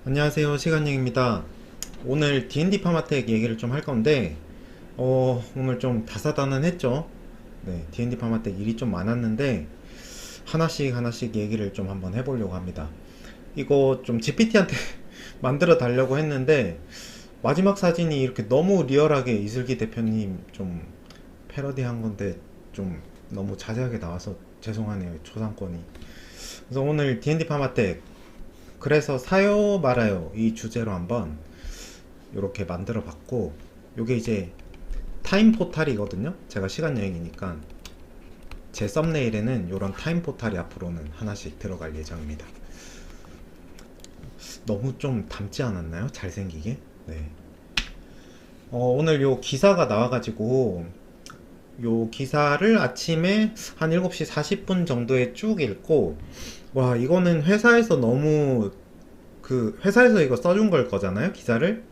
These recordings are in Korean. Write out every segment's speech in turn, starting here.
안녕하세요, 시간영입니다. 오늘 D&D 파마텍 얘기를 좀 할 건데 오늘 좀 다사다난했죠. 네, D&D 파마텍 일이 좀 많았는데 하나씩 얘기를 좀 한번 해보려고 합니다. 이거 좀 GPT한테 만들어 달라고 했는데 마지막 사진이 이렇게 너무 리얼하게 이슬기 대표님 좀 패러디한 건데 좀 너무 자세하게 나와서 죄송하네요, 초상권이. 그래서 오늘 D&D 파마텍, 그래서 사요 말아요 이 주제로 한번 이렇게 만들어 봤고, 요게 이제 타임 포탈이거든요. 제가 시간 여행이니까 제 썸네일에는 요런 타임 포탈이 앞으로는 하나씩 들어갈 예정입니다. 너무 좀 닮지 않았나요? 잘생기게. 네. 오늘 요 기사가 나와가지고 요 기사를 아침에 한 7시 40분 정도에 쭉 읽고, 와, 이거는 회사에서 너무, 회사에서 이거 써준 걸 거잖아요, 기사를.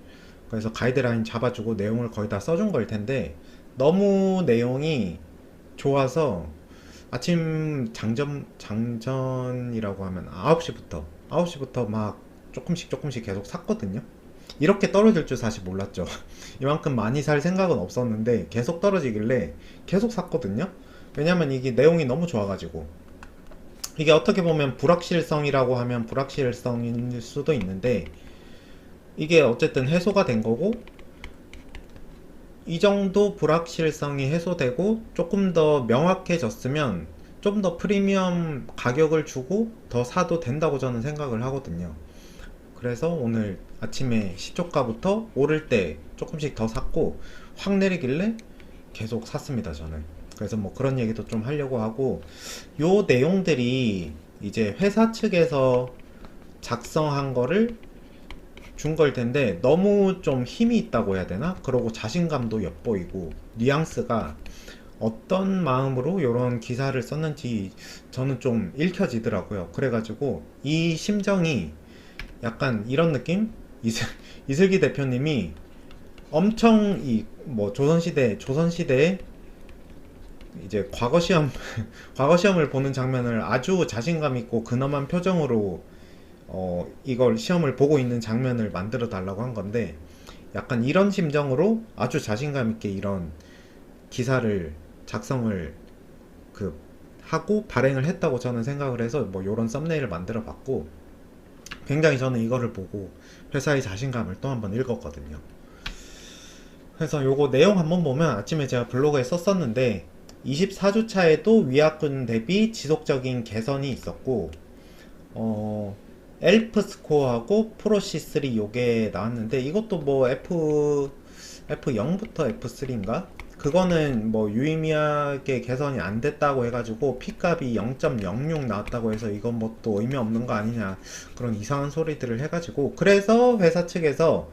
그래서 가이드라인 잡아주고 내용을 거의 다 써준 걸 텐데 너무 내용이 좋아서 아침 장전이라고 하면 9시부터 막 조금씩 계속 샀거든요. 이렇게 떨어질 줄 사실 몰랐죠. 이만큼 많이 살 생각은 없었는데 계속 떨어지길래 계속 샀거든요. 왜냐면 이게 내용이 너무 좋아가지고. 이게 어떻게 보면 불확실성이라고 하면 불확실성일 수도 있는데, 이게 어쨌든 해소가 된 거고, 이 정도 불확실성이 해소되고 조금 더 명확해졌으면 좀 더 프리미엄 가격을 주고 더 사도 된다고 저는 생각을 하거든요. 그래서 오늘 아침에 시초가부터 오를 때 조금씩 더 샀고, 확 내리길래 계속 샀습니다, 저는. 그래서 뭐 그런 얘기도 좀 하려고 하고, 요 내용들이 이제 회사 측에서 작성한 거를 준 걸 텐데 너무 좀 힘이 있다고 해야 되나? 그러고 자신감도 엿보이고, 뉘앙스가 어떤 마음으로 이런 기사를 썼는지 저는 좀 읽혀지더라고요. 그래가지고 이 심정이 약간 이런 느낌? 이슬기 대표님이 엄청 이 뭐 조선시대에 이제 과거 시험 과거 시험을 보는 장면을 아주 자신감 있고 근엄한 표정으로 이걸 시험을 보고 있는 장면을 만들어 달라고 한 건데, 약간 이런 심정으로 아주 자신감 있게 이런 기사를 작성을 그 하고 발행을 했다고 저는 생각을 해서 뭐 이런 썸네일을 만들어 봤고, 굉장히 저는 이거를 보고 회사의 자신감을 또 한번 읽었거든요. 그래서 요거 내용 한번 보면, 아침에 제가 블로그에 썼었는데 24주차에도 위약군 대비 지속적인 개선이 있었고, 엘프 스코어하고 프로시 3 요게 나왔는데, 이것도 뭐 F0부터 F3인가? 그거는 뭐 유의미하게 개선이 안 됐다고 해가지고 P값이 0.06 나왔다고 해서 이건 뭐 또 의미 없는 거 아니냐, 그런 이상한 소리들을 해가지고, 그래서 회사 측에서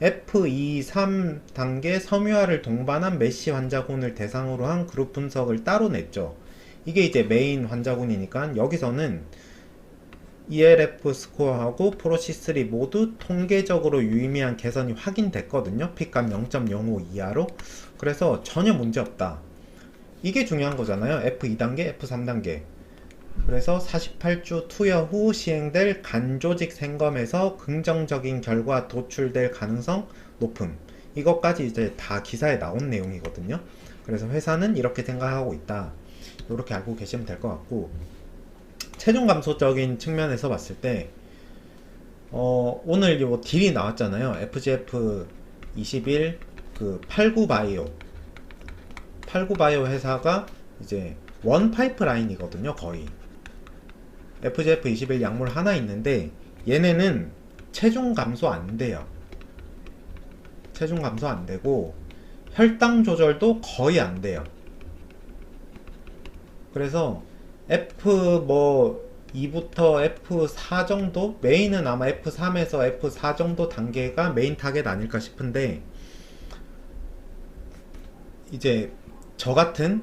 F2, 3단계 섬유화를 동반한 메시 환자군을 대상으로 한 그룹 분석을 따로 냈죠. 이게 이제 메인 환자군이니까 여기서는 ELF 스코어하고 프로시3 모두 통계적으로 유의미한 개선이 확인됐거든요. P값 0.05 이하로. 그래서 전혀 문제없다. 이게 중요한 거잖아요. F2단계, F3단계. 그래서 48주 투여 후 시행될 간조직 생검에서 긍정적인 결과 도출될 가능성 높음. 이것까지 이제 다 기사에 나온 내용이거든요. 그래서 회사는 이렇게 생각하고 있다. 이렇게 알고 계시면 될 것 같고, 체중 감소적인 측면에서 봤을 때 오늘 요 딜이 나왔잖아요. FGF 21 그 89바이오 회사가 이제 원 파이프라인이거든요, 거의. FGF 21 약물 하나 있는데 얘네는 체중 감소 안 돼요. 체중 감소 안 되고 혈당 조절도 거의 안 돼요. 그래서 F 뭐 2부터 F4 정도? 메인은 아마 F3에서 F4 정도 단계가 메인 타겟 아닐까 싶은데, 이제 저 같은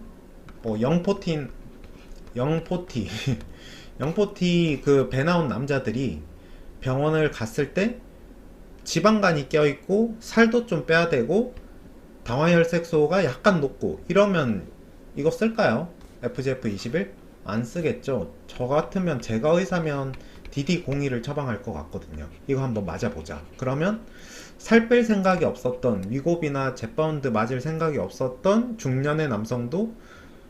뭐 영포티 영포티 그 배 나온 남자들이 병원을 갔을 때 지방간이 껴있고 살도 좀 빼야 되고 당화혈색소가 약간 높고 이러면 이거 쓸까요? FGF 21? 안 쓰겠죠. 저 같으면, 제가 의사면 DD02를 처방할 것 같거든요. 이거 한번 맞아보자. 그러면 살 뺄 생각이 없었던, 위고비나 젯바운드 맞을 생각이 없었던 중년의 남성도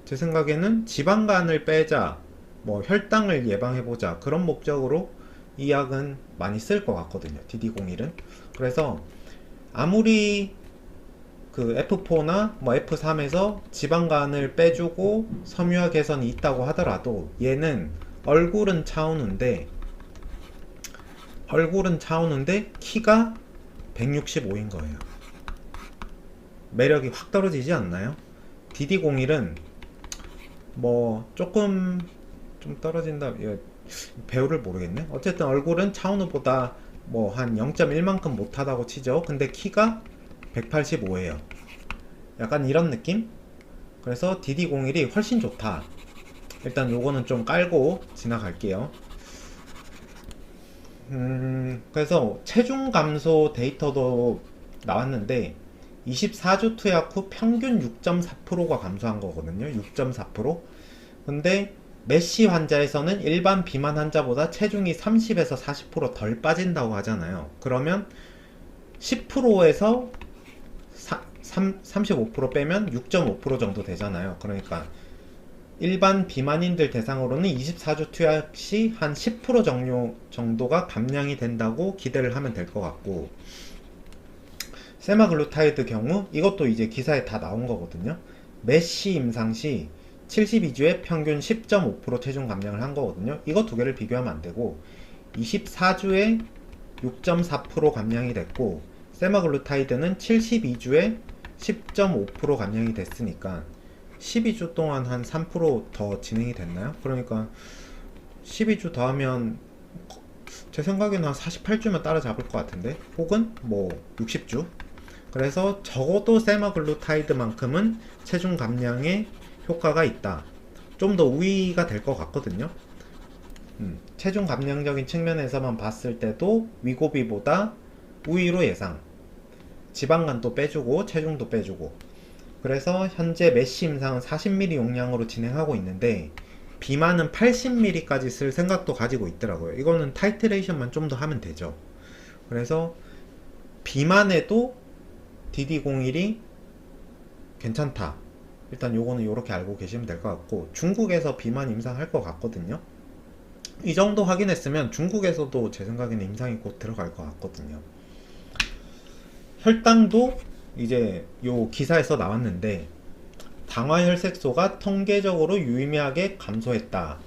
제 생각에는 지방간을 빼자, 뭐 혈당을 예방해보자, 그런 목적으로 이 약은 많이 쓸 것 같거든요. DD01은. 그래서 아무리 그 F4나 뭐 F3에서 지방간을 빼주고 섬유화 개선이 있다고 하더라도 얘는 얼굴은 차오는데 키가 165인 거예요. 매력이 확 떨어지지 않나요? DD01은 뭐 조금 좀 떨어진다. 배우를 모르겠네. 어쨌든 얼굴은 차은우보다 뭐 한 0.1만큼 못하다고 치죠. 근데 키가 185예요. 약간 이런 느낌? 그래서 DD01이 훨씬 좋다. 일단 요거는 좀 깔고 지나갈게요. 그래서 체중 감소 데이터도 나왔는데 24주 투약 후 평균 6.4%가 감소한 거거든요. 6.4%. 근데 메시 환자에서는 일반 비만 환자보다 체중이 30에서 40%덜 빠진다고 하잖아요. 그러면 10%에서 35% 빼면 6.5% 정도 되잖아요. 그러니까 일반 비만인들 대상으로는 24주 투약 시 한 10% 정도가 감량이 된다고 기대를 하면 될 것 같고, 세마글루타이드 경우 이것도 이제 기사에 다 나온 거거든요. 메시 임상 시 72주에 평균 10.5% 체중 감량을 한 거거든요. 이거 두 개를 비교하면 안 되고 24주에 6.4% 감량이 됐고 세마글루타이드는 72주에 10.5% 감량이 됐으니까 12주 동안 한 3% 더 진행이 됐나요? 그러니까 12주 더하면 제 생각에는 한 48주면 따라잡을 것 같은데, 혹은 뭐 60주. 그래서 적어도 세마글루타이드만큼은 체중 감량에 효과가 있다. 좀 더 우위가 될 것 같거든요. 체중 감량적인 측면에서만 봤을 때도 위고비보다 우위로 예상. 지방간도 빼주고 체중도 빼주고. 그래서 현재 메시 임상은 40ml 용량으로 진행하고 있는데 비만은 80ml까지 쓸 생각도 가지고 있더라고요. 이거는 타이트레이션만 좀 더 하면 되죠. 그래서 비만에도 DD01이 괜찮다. 일단 요거는 요렇게 알고 계시면 될 것 같고, 중국에서 비만 임상할 것 같거든요. 이 정도 확인했으면 중국에서도 제 생각에는 임상이 곧 들어갈 것 같거든요. 혈당도 이제 요 기사에서 나왔는데 당화혈색소가 통계적으로 유의미하게 감소했다.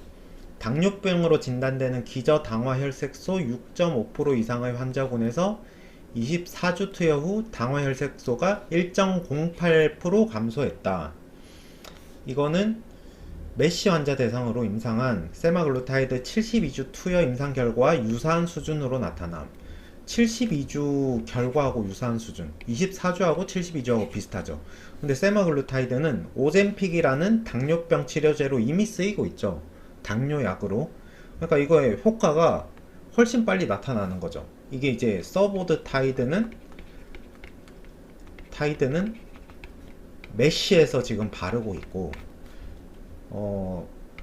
당뇨병으로 진단되는 기저당화혈색소 6.5% 이상의 환자군에서 24주 투여 후 당화혈색소가 1.08% 감소했다. 이거는 메시 환자 대상으로 임상한 세마글루타이드 72주 투여 임상 결과와 유사한 수준으로 나타남. 72주 결과하고 유사한 수준, 24주하고 72주하고 비슷하죠. 근데 세마글루타이드는 오젬픽이라는 당뇨병 치료제로 이미 쓰이고 있죠. 당뇨약으로. 그러니까 이거의 효과가 훨씬 빨리 나타나는 거죠. 이게 이제 서보드 타이드는 메쉬에서 지금 바르고 있고,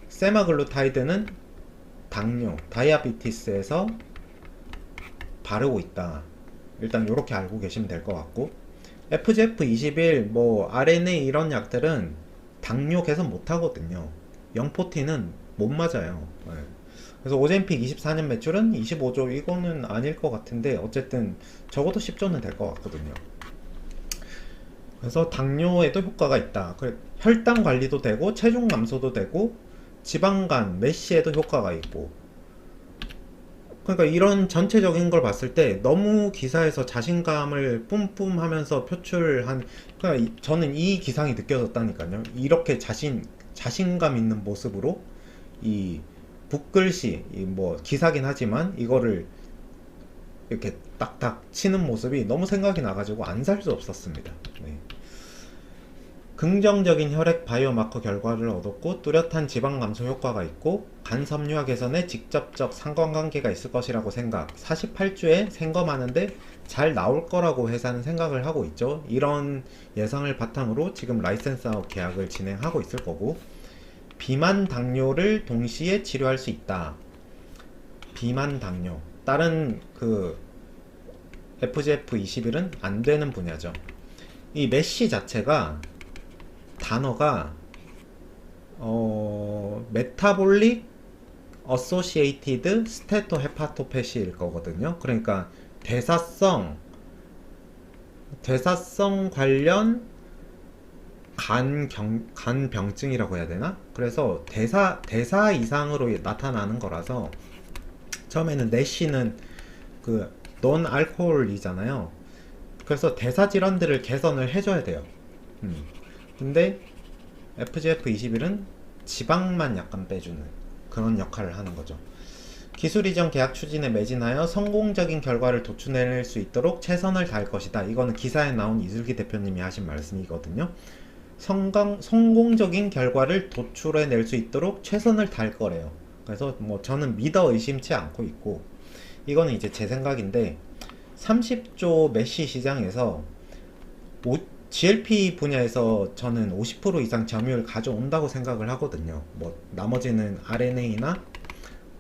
세마글루타이드는 당뇨, 다이아비티스에서 바르고 있다. 일단 이렇게 알고 계시면 될 것 같고, FGF21, 뭐 RNA 이런 약들은 당뇨 개선 못 하거든요. 0포티는 못 맞아요. 네. 그래서 오젬픽 24년 매출은 25조, 이거는 아닐 것 같은데 어쨌든 적어도 10조는 될 것 같거든요. 그래서 당뇨에도 효과가 있다. 혈당 관리도 되고 체중 감소도 되고 지방간, 메시에도 효과가 있고. 그러니까 이런 전체적인 걸 봤을 때 너무 기사에서 자신감을 뿜뿜 하면서 표출한, 그러니까 저는 이 기상이 느껴졌다니까요. 이렇게 자신감 있는 모습으로 이 붓글씨, 뭐 기사긴 하지만 이거를 이렇게 딱딱 치는 모습이 너무 생각이 나가지고 안 살 수 없었습니다. 네. 긍정적인 혈액 바이오마커 결과를 얻었고 뚜렷한 지방 감소 효과가 있고 간 섬유화 개선에 직접적 상관관계가 있을 것이라고 생각. 48주에 생검하는데 잘 나올 거라고 회사는 생각을 하고 있죠. 이런 예상을 바탕으로 지금 라이센스아웃 계약을 진행하고 있을 거고, 비만 당뇨를 동시에 치료할 수 있다. 비만 당뇨. 다른 그 FGF21은 안 되는 분야죠. 이 메시 자체가 단어가 메타볼릭 어소시에이티드 스테토헤파토패시일 거거든요. 그러니까 대사성 관련 간병증이라고 해야 되나? 그래서 대사 이상으로 나타나는 거라서 처음에는 내시는 그 논 알코올이잖아요. 그래서 대사 질환들을 개선을 해줘야 돼요. 근데 FGF21은 지방만 약간 빼주는 그런 역할을 하는 거죠. 기술 이전 계약 추진에 매진하여 성공적인 결과를 도출해낼 수 있도록 최선을 다할 것이다. 이거는 기사에 나온 이슬기 대표님이 하신 말씀이거든요. 성공적인 결과를 도출해낼 수 있도록 최선을 다할 거래요. 그래서 뭐 저는 믿어 의심치 않고 있고, 이거는 이제 제 생각인데 30조 메시 시장에서 GLP 분야에서 저는 50% 이상 점유율 가져온다고 생각을 하거든요. 뭐 나머지는 RNA나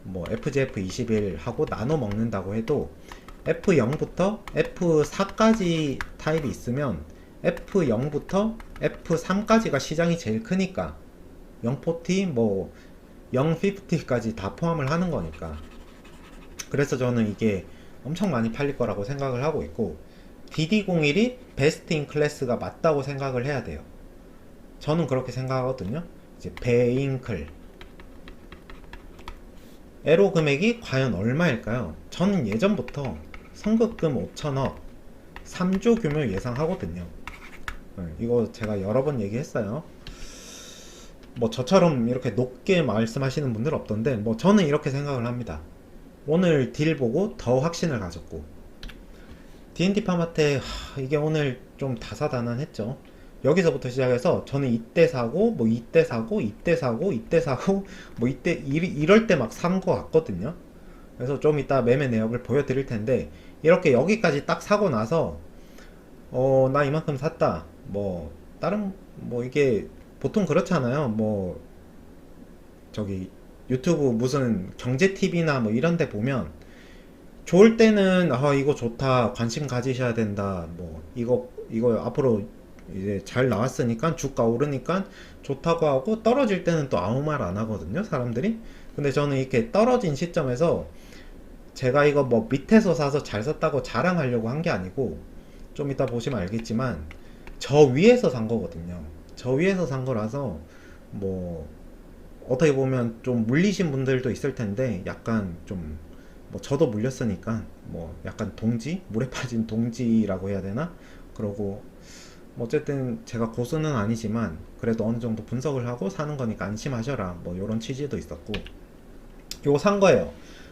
뭐 FGF21하고 나눠 먹는다고 해도 F0부터 F4까지 타입이 있으면 F0부터 F3까지가 시장이 제일 크니까 040, 뭐 050까지 다 포함을 하는 거니까. 그래서 저는 이게 엄청 많이 팔릴 거라고 생각을 하고 있고, DD01이 베스트 인 클래스가 맞다고 생각을 해야 돼요. 저는 그렇게 생각하거든요. 이제 베잉클 에로 금액이 과연 얼마일까요? 저는 예전부터 선급금 5천억 3조 규모 예상하거든요. 이거 제가 여러 번 얘기했어요. 뭐 저처럼 이렇게 높게 말씀하시는 분들 없던데, 뭐 저는 이렇게 생각을 합니다. 오늘 딜 보고 더 확신을 가졌고, D&D 파마테 이게 오늘 좀 다사다난했죠. 여기서부터 시작해서 저는 이때 사고, 뭐 이때 사고, 이때 사고, 이때 사고, 뭐 이때 이럴 때 막 산 거 같거든요. 그래서 좀 이따 매매 내역을 보여드릴 텐데, 이렇게 여기까지 딱 사고 나서 나 이만큼 샀다. 뭐 다른 뭐 이게 보통 그렇잖아요. 뭐 저기 유튜브 무슨 경제 TV나 뭐 이런 데 보면 좋을 때는 이거 좋다, 관심 가지셔야 된다, 뭐 이거 앞으로 이제 잘 나왔으니까 주가 오르니까 좋다고 하고, 떨어질 때는 또 아무 말 안 하거든요, 사람들이. 근데 저는 이렇게 떨어진 시점에서 제가 이거 뭐 밑에서 사서 잘 샀다고 자랑하려고 한 게 아니고, 좀 이따 보시면 알겠지만 저 위에서 산 거거든요. 저 위에서 산 거라서 뭐 어떻게 보면 좀 물리신 분들도 있을 텐데, 약간 좀 뭐 저도 물렸으니까 뭐 약간 동지, 물에 빠진 동지라고 해야 되나? 그러고 뭐 어쨌든 제가 고수는 아니지만 그래도 어느 정도 분석을 하고 사는 거니까 안심하셔라, 뭐 요런 취지도 있었고, 요거 산 거예요.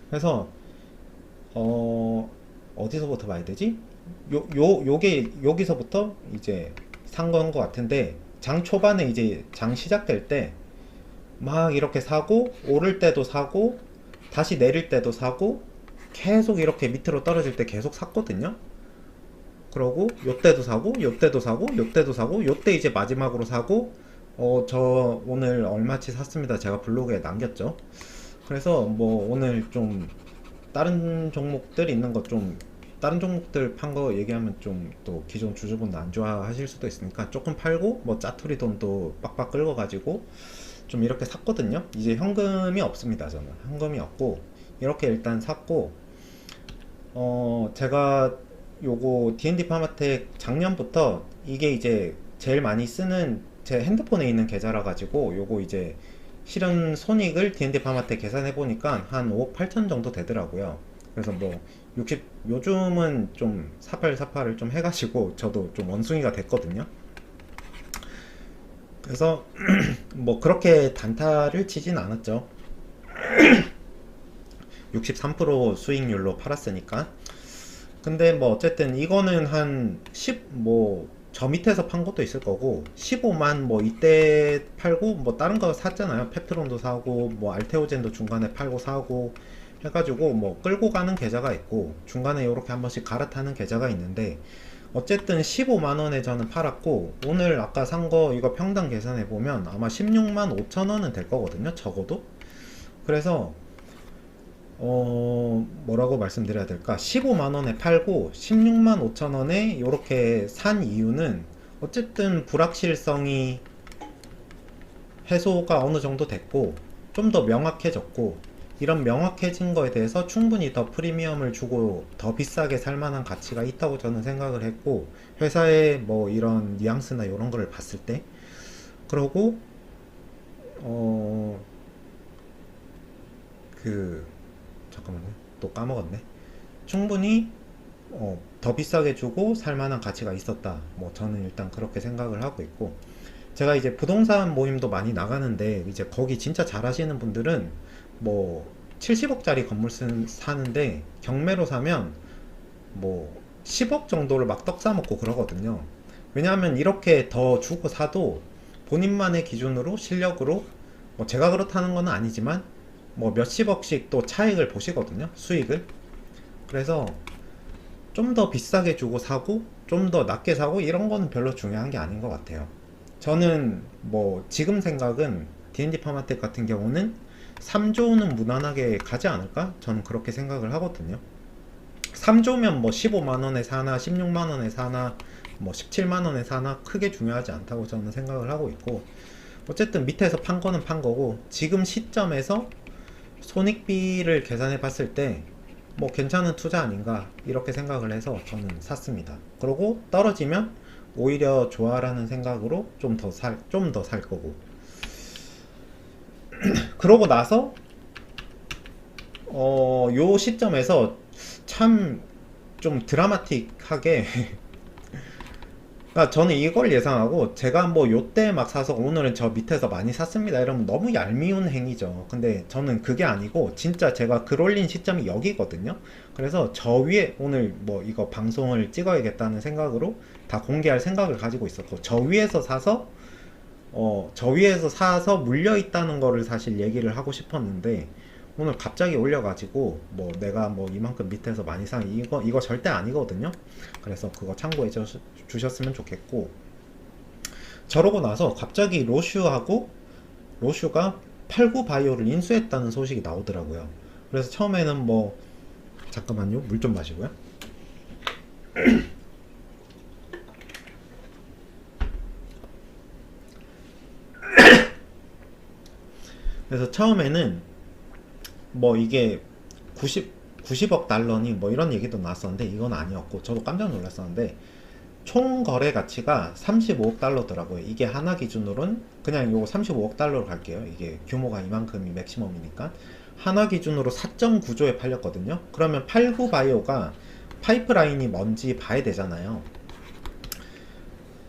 그래서 어디서부터 봐야 되지? 요게 여기서부터 이제 산 건 것 같은데, 장 초반에 이제 장 시작될 때 막 이렇게 사고, 오를 때도 사고, 다시 내릴 때도 사고, 계속 이렇게 밑으로 떨어질 때 계속 샀거든요. 그러고 요때도 사고, 요때도 사고, 요때도 사고, 요때 이제 마지막으로 사고, 저 오늘 얼마치 샀습니다. 제가 블로그에 남겼죠. 그래서 뭐 오늘 좀 다른 종목들 있는 거 좀, 다른 종목들 판 거 얘기하면 좀 또 기존 주주분들 안 좋아하실 수도 있으니까 조금 팔고, 뭐 짜투리 돈도 빡빡 긁어가지고 좀 이렇게 샀거든요. 이제 현금이 없습니다. 저는 현금이 없고 이렇게 일단 샀고, 제가 요거 D&D 파마텍 작년부터 이게 이제 제일 많이 쓰는 제 핸드폰에 있는 계좌라 가지고, 요거 이제 실현 손익을 D&D 파마텍 계산해 보니까 한 5억 8천 정도 되더라고요. 그래서 뭐 요즘은 좀 사팔사팔을 좀 해가지고 저도 좀 원숭이가 됐거든요. 그래서 뭐 그렇게 단타를 치진 않았죠. 63% 수익률로 팔았으니까. 근데 뭐 어쨌든 이거는 한 10, 뭐 저 밑에서 판 것도 있을 거고, 15만 뭐 이때 팔고, 뭐 다른 거 샀잖아요. 펩트론도 사고, 뭐 알테오젠도 중간에 팔고 사고 해가지고 뭐 끌고 가는 계좌가 있고, 중간에 이렇게 한 번씩 갈아타는 계좌가 있는데, 어쨌든 15만원에 저는 팔았고, 오늘 아까 산 거 이거 평당 계산해 보면 아마 16만 5천원은 될 거거든요, 적어도. 그래서 뭐라고 말씀드려야 될까? 15만 원에 팔고 16만 5천 원에 이렇게 산 이유는 어쨌든 불확실성이 해소가 어느 정도 됐고 좀 더 명확해졌고, 이런 명확해진 거에 대해서 충분히 더 프리미엄을 주고 더 비싸게 살 만한 가치가 있다고 저는 생각을 했고, 회사의 뭐 이런 뉘앙스나 이런 거를 봤을 때. 그러고 어 그 잠깐만요, 또 까먹었네. 충분히 더 비싸게 주고 살 만한 가치가 있었다, 뭐 저는 일단 그렇게 생각을 하고 있고, 제가 이제 부동산 모임도 많이 나가는데 이제 거기 진짜 잘하시는 분들은 뭐 70억짜리 건물 사는데 경매로 사면 뭐 10억 정도를 막 떡 싸먹고 그러거든요. 왜냐하면 이렇게 더 주고 사도 본인만의 기준으로 실력으로, 뭐 제가 그렇다는 건 아니지만 뭐 몇십억씩 또 차익을 보시거든요, 수익을. 그래서 좀 더 비싸게 주고 사고 좀 더 낮게 사고 이런 거는 별로 중요한 게 아닌 것 같아요. 저는 뭐 지금 생각은 D&D 파마텍 같은 경우는 3조는 무난하게 가지 않을까? 저는 그렇게 생각을 하거든요. 3조면 뭐 15만원에 사나 16만원에 사나 뭐 17만원에 사나 크게 중요하지 않다고 저는 생각을 하고 있고, 어쨌든 밑에서 판 거는 판 거고 지금 시점에서 손익비를 계산해 봤을 때 뭐 괜찮은 투자 아닌가 이렇게 생각을 해서 저는 샀습니다. 그리고 떨어지면 오히려 좋아라는 생각으로 좀 더 살 거고. 그러고 나서 요 시점에서 참 좀 드라마틱하게 그러니까 저는 이걸 예상하고 제가 뭐 요때 막 사서 오늘은 저 밑에서 많이 샀습니다 이러면 너무 얄미운 행위죠. 근데 저는 그게 아니고 진짜 제가 글 올린 시점이 여기거든요. 그래서 저 위에 오늘 뭐 이거 방송을 찍어야겠다는 생각으로 다 공개할 생각을 가지고 있었고, 저 위에서 사서 물려 있다는 거를 사실 얘기를 하고 싶었는데 오늘 갑자기 올려가지고 뭐 내가 뭐 이만큼 밑에서 많이 산 이거 절대 아니거든요. 그래서 그거 참고해 주셨으면 좋겠고, 저러고 나서 갑자기 로슈가 89바이오를 인수했다는 소식이 나오더라고요. 그래서 처음에는 뭐 잠깐만요, 물 좀 마시고요. 그래서 처음에는 뭐 이게 90억 달러니 뭐 이런 얘기도 나왔었는데 이건 아니었고 저도 깜짝 놀랐었는데, 총 거래 가치가 35억 달러더라고요. 이게 하나 기준으로는 그냥 요거 35억 달러로 갈게요. 이게 규모가 이만큼이 맥시멈이니까. 하나 기준으로 4.9조에 팔렸거든요. 그러면 89바이오가 파이프라인이 뭔지 봐야 되잖아요.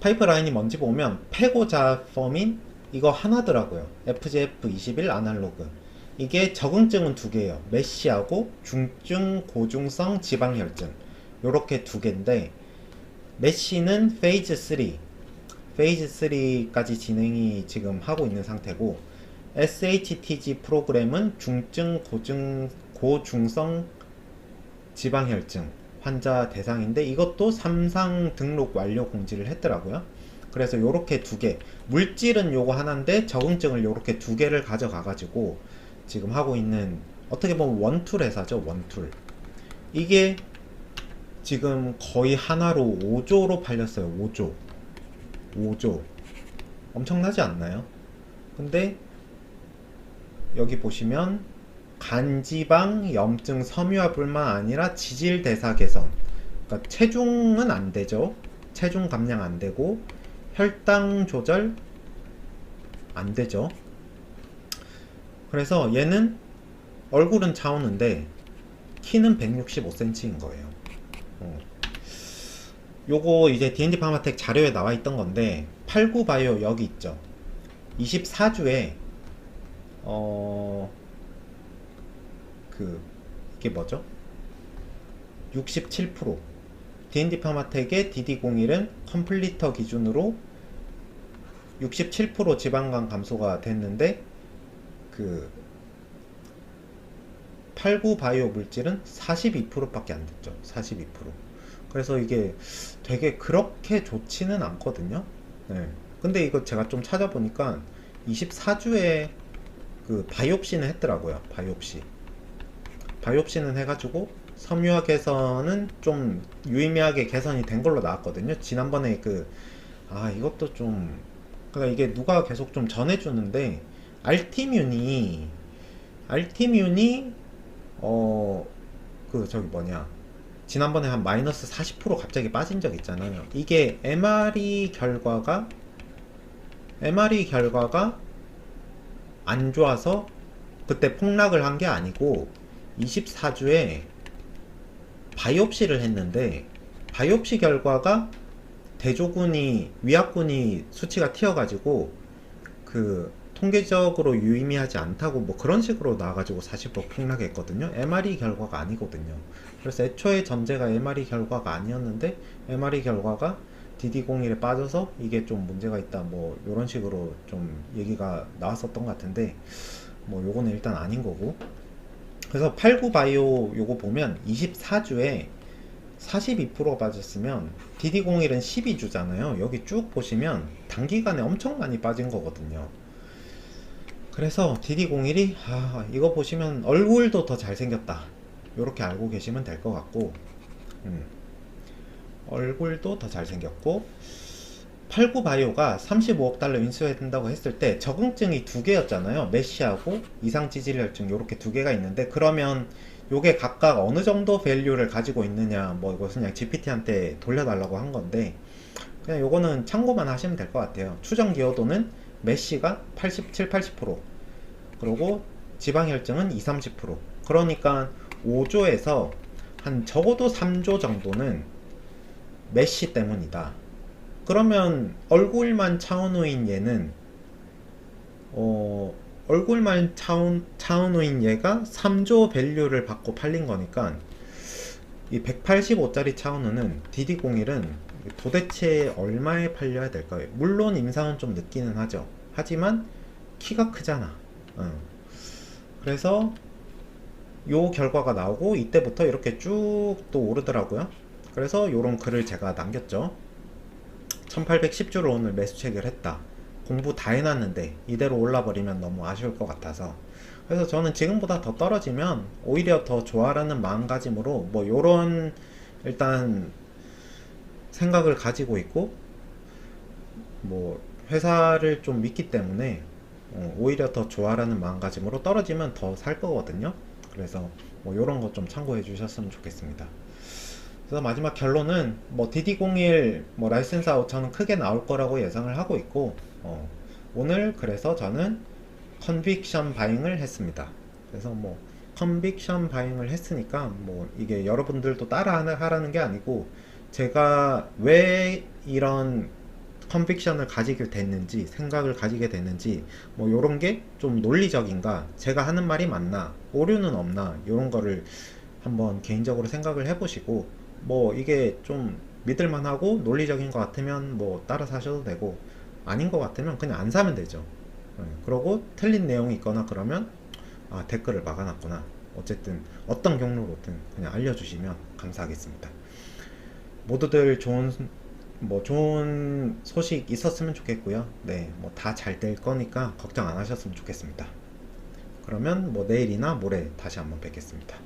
파이프라인이 뭔지 보면 패고자 펌인 이거 하나더라고요. FGF21 아날로그. 이게 적응증은 두 개예요. 메시하고 중증 고중성 지방혈증, 요렇게 두 개인데, 메시는 페이즈 3까지 진행이 지금 하고 있는 상태고, SHTG 프로그램은 고중성 지방혈증 환자 대상인데 이것도 삼상 등록 완료 공지를 했더라고요. 그래서 요렇게 두 개, 물질은 요거 하나인데 적응증을 요렇게 두 개를 가져가 가지고 지금 하고 있는, 어떻게 보면 원툴 회사죠, 원툴. 이게 지금 거의 하나로 5조로 팔렸어요. 5조 엄청나지 않나요? 근데 여기 보시면 간지방 염증 섬유화뿐만 아니라 지질대사 개선, 그러니까 체중은 안 되죠. 체중 감량 안 되고 혈당 조절 안 되죠. 그래서 얘는 얼굴은 차오는데 키는 165cm인 거예요. 요거 이제 D&D 파마텍 자료에 나와 있던 건데, 89바이오 여기 있죠. 24주에 이게 뭐죠? 67%. D&D 파마텍의 DD01은 컴플리터 기준으로 67% 지방간 감소가 됐는데, 89바이오 물질은 42%밖에 안 됐죠. 42%. 그래서 이게 되게 그렇게 좋지는 않거든요. 네. 근데 이거 제가 좀 찾아보니까 24주에 바이옵시는 했더라고요. 바이옵시는 해가지고 섬유학에서는 좀 유의미하게 개선이 된 걸로 나왔거든요. 지난번에 이것도 좀, 그러니까 이게 누가 계속 좀 전해주는데, 알티뮴이, 알티뮴이, 어, 저기 뭐냐. 지난번에 한 마이너스 40% 갑자기 빠진 적 있잖아요. 이게 MRE 결과가 안 좋아서 그때 폭락을 한 게 아니고 24주에 바이옵시를 했는데 바이옵시 결과가 대조군이 위압군이 수치가 튀어가지고 통계적으로 유의미하지 않다고 뭐 그런 식으로 나와가지고 40% 폭락했거든요. MRE 결과가 아니거든요. 그래서 애초에 전제가 MRE 결과가 아니었는데 MRE 결과가 DD01에 빠져서 이게 좀 문제가 있다 뭐 이런 식으로 좀 얘기가 나왔었던 것 같은데 뭐 요거는 일단 아닌 거고. 그래서 89바이오 요거 보면 24주에 42%가 빠졌으면 DD01은 12주잖아요. 여기 쭉 보시면 단기간에 엄청 많이 빠진 거거든요. 그래서 DD01이 이거 보시면 얼굴도 더 잘생겼다 요렇게 알고 계시면 될 것 같고, 얼굴도 더 잘생겼고, 89바이오가 35억 달러 인수해야 된다고 했을 때 적응증이 두 개였잖아요. 메시하고 이상지질혈증 요렇게 두 개가 있는데, 그러면 요게 각각 어느 정도 밸류를 가지고 있느냐 뭐 이것은 그냥 GPT한테 돌려달라고 한 건데 그냥 요거는 참고만 하시면 될 것 같아요. 추정 기여도는 메시가 87, 80%, 그리고 지방혈증은 2, 30%. 그러니까 5조에서 한 적어도 3조 정도는 메시 때문이다. 그러면 얼굴만 차은우인 얘는 얼굴만 차은우인 얘가 3조 밸류를 받고 팔린 거니까 이 185짜리 차은우는 DD01은 도대체 얼마에 팔려야 될까요? 물론 임상은 좀 늦기는 하죠. 하지만 키가 크잖아. 그래서 요 결과가 나오고 이때부터 이렇게 쭉 또 오르더라고요. 그래서 요런 글을 제가 남겼죠. 1810주를 오늘 매수 체결했다. 공부 다 해놨는데 이대로 올라버리면 너무 아쉬울 것 같아서, 그래서 저는 지금보다 더 떨어지면 오히려 더 좋아라는 마음가짐으로 뭐 요런 일단 생각을 가지고 있고, 뭐 회사를 좀 믿기 때문에 오히려 더 좋아라는 마음가짐으로 떨어지면 더 살 거거든요. 그래서 뭐 요런 거 좀 참고해 주셨으면 좋겠습니다. 그래서 마지막 결론은 뭐 DD01 뭐 라이센스 아웃 저는 크게 나올 거라고 예상을 하고 있고, 오늘 그래서 저는 컨빅션 바잉을 했습니다. 그래서 뭐 컨빅션 바잉을 했으니까 뭐 이게 여러분들도 따라 하라는 게 아니고 제가 왜 이런 컨빅션을 가지게 됐는지, 생각을 가지게 됐는지, 뭐 요런 게 좀 논리적인가, 제가 하는 말이 맞나, 오류는 없나, 요런 거를 한번 개인적으로 생각을 해보시고, 뭐 이게 좀 믿을만하고 논리적인 것 같으면 뭐 따라서 하셔도 되고, 아닌 것 같으면 그냥 안 사면 되죠. 그러고 틀린 내용이 있거나 그러면 댓글을 막아놨구나, 어쨌든 어떤 경로로든 그냥 알려주시면 감사하겠습니다. 모두들 좋은 소식 있었으면 좋겠고요. 네, 뭐 다 잘 될 거니까 걱정 안 하셨으면 좋겠습니다. 그러면 뭐 내일이나 모레 다시 한번 뵙겠습니다.